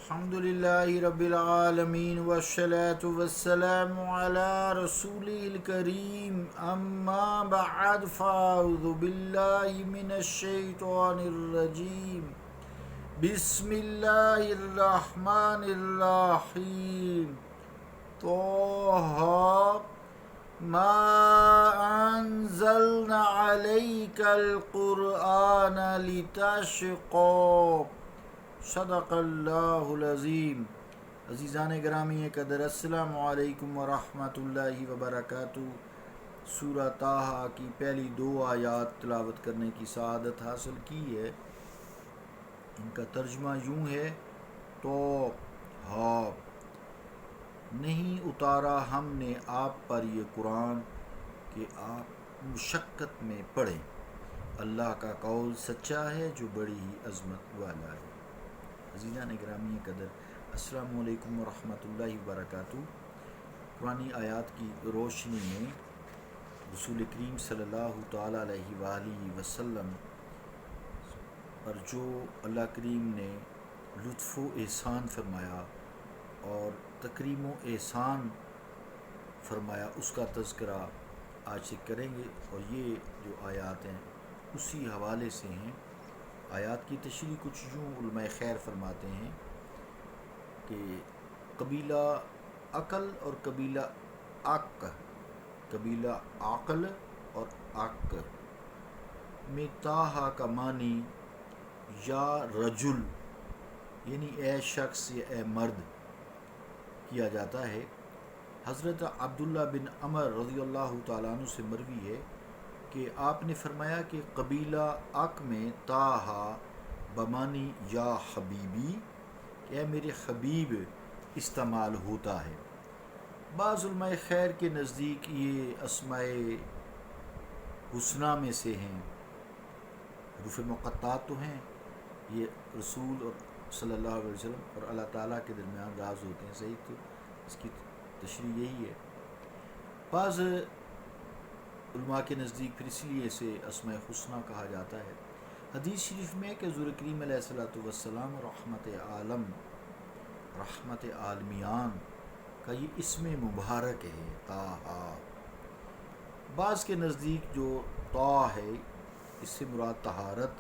الحمد لله رب العالمين والصلاة والسلام على رسوله الكريم أما بعد فأعوذ بالله من الشيطان الرجيم بسم الله الرحمن الرحيم طه ما أنزلنا عليك القرآن لتشقى صدق اللہ العظیم۔ عزیزان گرامی قدر، السلام علیکم ورحمۃ اللہ وبرکاتہ۔ سورہ طٰہٰ کی پہلی 2 آیات تلاوت کرنے کی سعادت حاصل کی ہے۔ ان کا ترجمہ یوں ہے: طٰہٰ، نہیں اتارا ہم نے آپ پر یہ قرآن کہ آپ مشقت میں پڑھیں۔ اللہ کا قول سچا ہے جو بڑی ہی عظمت والا ہے۔ عزیزان گرامی قدر، السلام علیکم ورحمۃ اللہ وبرکاتہ۔ قرآنی آیات کی روشنی میں رسول کریم صلی اللہ تعالیٰ علیہ وآلہ وسلم پر جو اللہ کریم نے لطف و احسان فرمایا اور تکریم و احسان فرمایا، اس کا تذکرہ آج سے کریں گے، اور یہ جو آیات ہیں اسی حوالے سے ہیں۔ آیات کی تشریح کچھ یوں علماء خیر فرماتے ہیں کہ قبیلہ عقل اور قبیلہ عق، قبیلہ عقل اور عق میں طٰہٰ کا معنی یا رجل یعنی اے شخص یا اے مرد کیا جاتا ہے۔ حضرت عبداللہ بن عمر رضی اللہ تعالیٰ عنہ سے مروی ہے کہ آپ نے فرمایا کہ قبیلہ عق میں طٰہٰ بمانی یا حبیبی، کہ اے میرے حبیب استعمال ہوتا ہے۔ بعض علماء خیر کے نزدیک یہ اسماء حسنہ میں سے ہیں، حروف مقطعات تو ہیں، یہ رسول اور صلی اللہ علیہ وسلم اور اللہ تعالیٰ کے درمیان راز ہوتے ہیں، صحیح، تو اس کی تشریح یہی ہے۔ بعض علماء کے نزدیک پھر اس لیے اسے اسماء حسنہ کہا جاتا ہے۔ حدیث شریف میں کہ حضور کریم علیہ الصلوۃ والسلام رحمت عالم، رحمت عالمیان کا یہ اسم مبارک ہے طٰہٰ۔ بعض کے نزدیک جو طٰ ہے اس سے مراد طہارت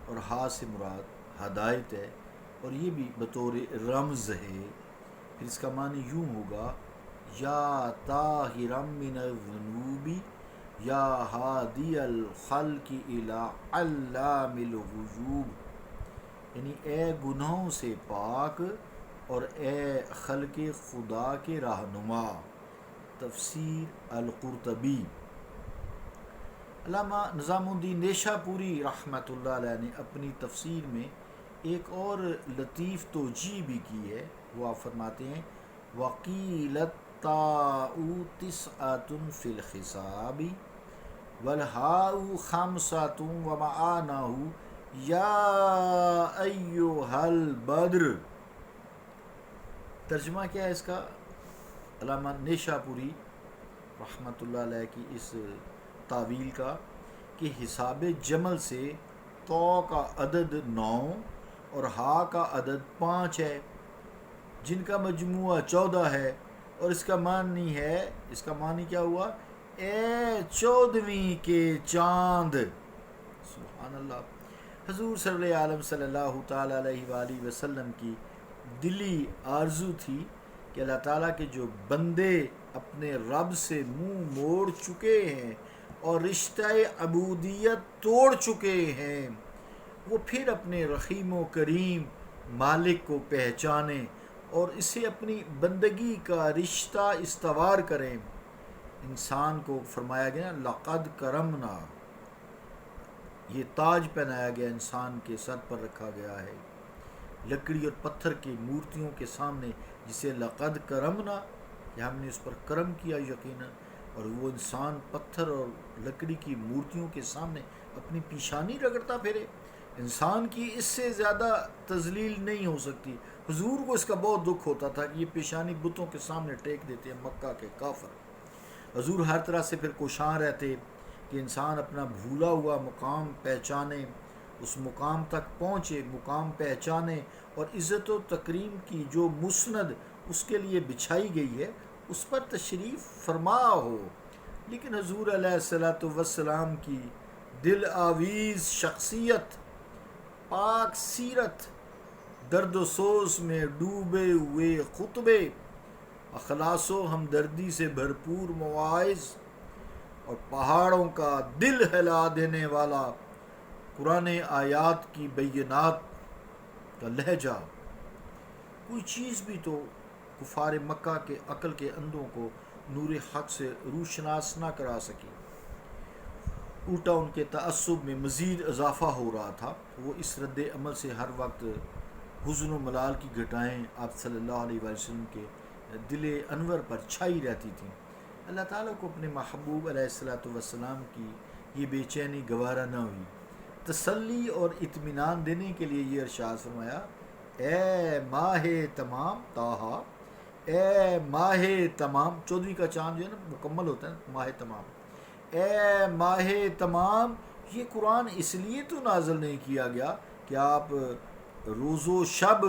اور ہا سے مراد ہدایت ہے، اور یہ بھی بطور رمز ہے۔ پھر اس کا معنی یوں ہوگا: یا طاہرا من الذنوب یا ہادی الخلق الی علام الغیوب، یعنی اے گناہوں سے پاک اور اے خلق خدا کے رہنما۔ تفسیر القرطبی۔ علامہ نظام الدین نیشا پوری رحمۃ اللہ علیہ نے اپنی تفسیر میں ایک اور لطیف توجیہ بھی کی ہے۔ وہ آپ فرماتے ہیں: وَقِيلَ الطَّاءُ تِسْعَةٌ فِي الْحِسَابِ وَالْحَاءُ خَمْسَةٌ وَمَعَانَاهُ يَا أَيُّهَا الْبَدْرُ۔ ترجمہ کیا ہے اس کا؟ علامہ نیشا پوری رحمۃ اللہ علیہ کی اس تعویل کا کہ حساب جمل سے طاء کا عدد 9 اور ہا کا عدد 5 ہے، جن کا مجموعہ 14 ہے، اور اس کا معنی کیا ہوا؟ اے 14ویں کے چاند۔ سبحان اللہ۔ حضور صلی عالم صلی اللہ تعالیٰ علیہ وآلہ وسلم کی دلی آرزو تھی کہ اللہ تعالیٰ کے جو بندے اپنے رب سے منہ موڑ چکے ہیں اور رشتہ عبودیت توڑ چکے ہیں، وہ پھر اپنے رحیم و کریم مالک کو پہچانیں اور اسے اپنی بندگی کا رشتہ استوار کریں۔ انسان کو فرمایا گیا لقد کرمنا، یہ تاج پہنایا گیا، انسان کے سر پر رکھا گیا ہے، لکڑی اور پتھر کی مورتیوں کے سامنے، جسے لقد کرمنا کہ ہم نے اس پر کرم کیا یقیناً، اور وہ انسان پتھر اور لکڑی کی مورتیوں کے سامنے اپنی پیشانی رگڑتا پھرے۔ انسان کی اس سے زیادہ تذلیل نہیں ہو سکتی۔ حضور کو اس کا بہت دکھ ہوتا تھا کہ یہ پیشانی بتوں کے سامنے ٹیک دیتے ہیں مکہ کے کافر۔ حضور ہر طرح سے پھر کوشاں رہتے کہ انسان اپنا بھولا ہوا مقام پہچانے اس مقام تک پہنچے، مقام پہچانے، اور عزت و تکریم کی جو مسند اس کے لیے بچھائی گئی ہے اس پر تشریف فرما ہو۔ لیکن حضور علیہ الصلوۃ والسلام کی دل آویز شخصیت، پاک سیرت، درد و سوز میں ڈوبے ہوئے خطبے، اخلاص و ہمدردی سے بھرپور مواعظ، اور پہاڑوں کا دل ہلا دینے والا قرآن آیات کی بینات کا لہجہ، کوئی چیز بھی تو کفار مکہ کے عقل کے اندھوں کو نور حق سے روشناس نہ کرا سکی۔ الٹا ان کے تعصب میں مزید اضافہ ہو رہا تھا۔ وہ اس رد عمل سے ہر وقت حزن و ملال کی گھٹائیں آپ صلی اللہ علیہ وآلہ وسلم کے دل انور پر چھائی رہتی تھیں۔ اللہ تعالیٰ کو اپنے محبوب علیہ الصلوۃ والسلام کی یہ بے چینی گوارا نہ ہوئی۔ تسلی اور اطمینان دینے کے لیے یہ ارشاد فرمایا، اے ماہ تمام طٰہٰ، اے ماہ تمام، 14ویں کا چاند جو ہے نا مکمل ہوتا ہے ماہ تمام، اے ماہ تمام، یہ قرآن اس لیے تو نازل نہیں کیا گیا کہ آپ روز و شب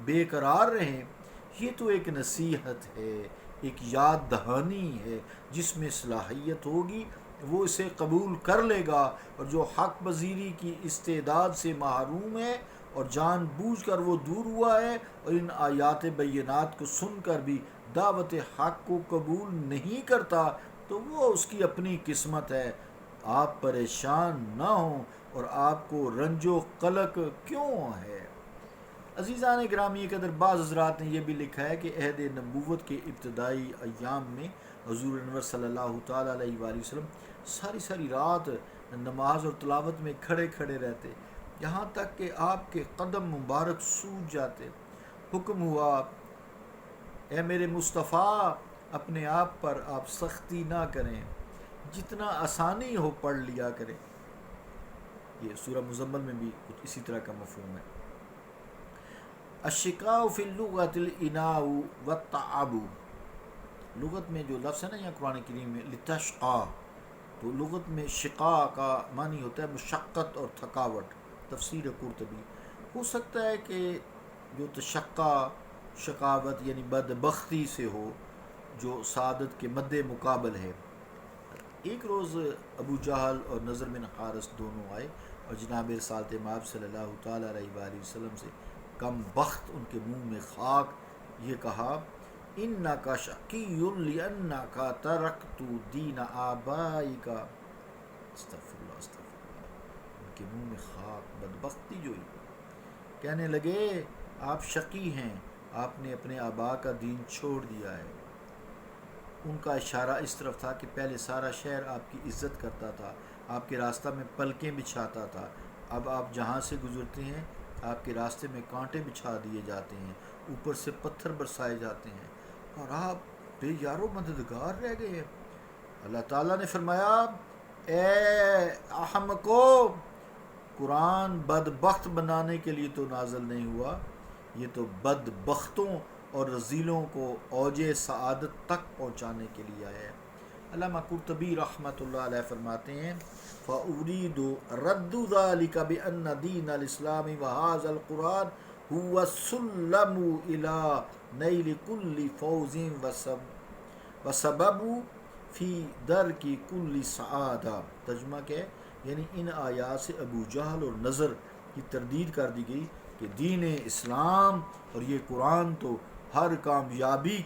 بے قرار رہیں، یہ تو ایک نصیحت ہے، ایک یاد دہانی ہے، جس میں صلاحیت ہوگی وہ اسے قبول کر لے گا، اور جو حق پذیری کی استعداد سے محروم ہے اور جان بوجھ کر وہ دور ہوا ہے اور ان آیات بینات کو سن کر بھی دعوت حق کو قبول نہیں کرتا، تو وہ اس کی اپنی قسمت ہے۔ آپ پریشان نہ ہوں، اور آپ کو رنج و قلق کیوں ہے؟ عزیزان گرامی قدر، بعض حضرات نے یہ بھی لکھا ہے کہ عہد نبوت کے ابتدائی ایام میں حضور انور صلی اللہ تعالیٰ علیہ وآلہ وسلم ساری رات نماز اور تلاوت میں کھڑے کھڑے رہتے، یہاں تک کہ آپ کے قدم مبارک سوج جاتے۔ حکم ہوا، اے میرے مصطفیٰ، اپنے آپ پر آپ سختی نہ کریں، جتنا آسانی ہو پڑھ لیا کریں۔ یہ سورہ مزمل میں بھی کچھ اسی طرح کا مفہوم ہے۔ الشقاء فی اللغۃ الاناء والتعب، لغت میں جو لفظ ہے نا یہاں قرآن کریم میں لتشقا، تو لغت میں شقاء کا معنی ہوتا ہے مشقت اور تھکاوٹ۔ تفسیر قرطبی، ہو سکتا ہے کہ جو تشقا شقاوت یعنی بدبختی سے ہو، جو سعادت کے مد مقابل ہے۔ ایک روز ابو جہل اور نضر بن حارث دونوں آئے اور جناب رسالت مآب صلی اللہ تعالیٰ علیہ وآلہ وسلم سے کم بخت ان کے منہ میں خاک یہ کہا، انک شقی لانک ترکت دین آبائک، استغفر اللہ استغفر اللہ، ان کے منہ میں خاک، بدبختی جو ہوئی۔ کہنے لگے آپ شقی ہیں، آپ نے اپنے آبا کا دین چھوڑ دیا ہے۔ ان کا اشارہ اس طرف تھا کہ پہلے سارا شہر آپ کی عزت کرتا تھا، آپ کے راستہ میں پلکیں بچھاتا تھا، اب آپ جہاں سے گزرتے ہیں آپ کے راستے میں کانٹے بچھا دیے جاتے ہیں، اوپر سے پتھر برسائے جاتے ہیں، اور آپ بے یار و مددگار رہ گئے ہیں۔ اللہ تعالیٰ نے فرمایا، اے احمقو، قرآن بدبخت بنانے کے لیے تو نازل نہیں ہوا، یہ تو بدبختوں اور رذیلوں کو اوج سعادت تک پہنچانے کے لیے آیا ہے۔ علامہ قرطبی رحمۃ اللہ علیہ فرماتے ہیں، فَأُرِيدُ رَدُّ ذَلِكَ بِأَنَّ دِينَ الْإِسْلَامِ وَهَذَا الْقُرْآنَ هُوَ السُّلَّمُ إِلَى نَيْلِ كُلِّ فَوْزٍ وَسَبَبُ فِي دَرْكِ كُلِّ سَعَادَةٍ۔ ترجمہ کیا ہے؟ یعنی ان آیات سے ابو جہل اور نضر کی تردید کر دی گئی کہ دین اسلام اور یہ قرآن تو ہر کامیابی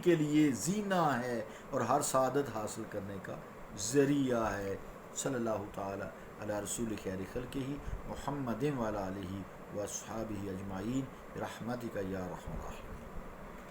کے لیے زینہ ہے اور ہر سعادت حاصل کرنے کا ذریعہ ہے۔ صلی اللہ تعالی علی رسول خیر خلقہ محمد وعلی آلہ واصحابہ اجمعین برحمتک یا ارحم الراحمین۔